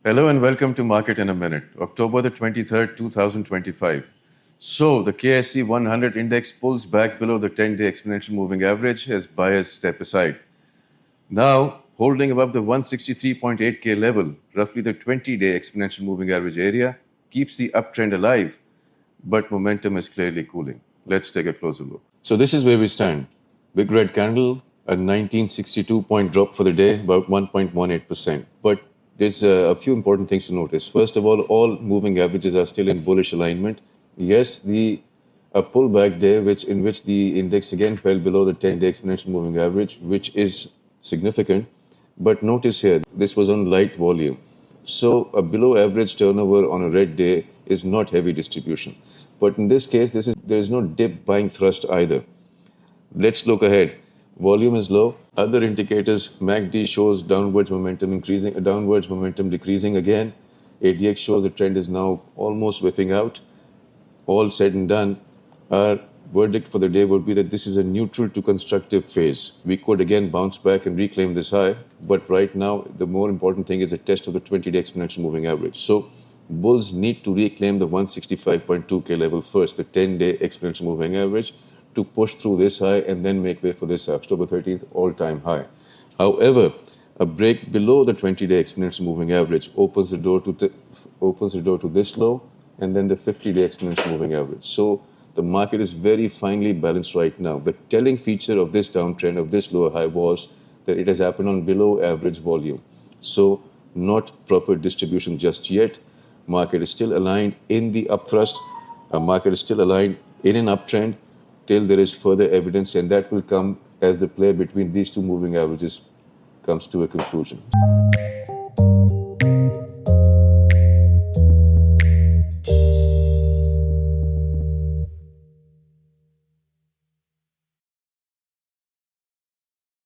Hello and welcome to Market in a Minute, October the 23rd, 2025. So, the KSE-100 index pulls back below the 10-day exponential moving average as buyers step aside. Now, holding above the 163.8K level, roughly the 20-day exponential moving average area, keeps the uptrend alive, but momentum is clearly cooling. Let's take a closer look. So, this is where we stand. Big red candle, a 1962-point drop for the day, about 1.18%. But there's a few important things to notice. First of all moving averages are still in bullish alignment. Yes, a pullback day, in which the index again fell below the 10-day exponential moving average, which is significant. But notice here, this was on light volume. So a below average turnover on a red day is not heavy distribution. But in this case, there is no dip buying thrust either. Let's look ahead. Volume is low. Other indicators, MACD shows downwards momentum increasing, downwards momentum decreasing again. ADX shows the trend is now almost whiffing out. All said and done, our verdict for the day would be that this is a neutral to constructive phase. We could again bounce back and reclaim this high, but right now the more important thing is a test of the 20-day exponential moving average. So bulls need to reclaim the 165.2K level first, the 10-day exponential moving average, to push through this high and then make way for this October 13th all-time high. However, a break below the 20-day exponential moving average opens the door to this low and then the 50-day exponential moving average. So the market is very finely balanced right now. The telling feature of this downtrend, of this lower high, was that it has happened on below average volume. So not proper distribution just yet. Market is still aligned in the upthrust. Market is still aligned in an uptrend till there is further evidence, and that will come as the play between these two moving averages comes to a conclusion.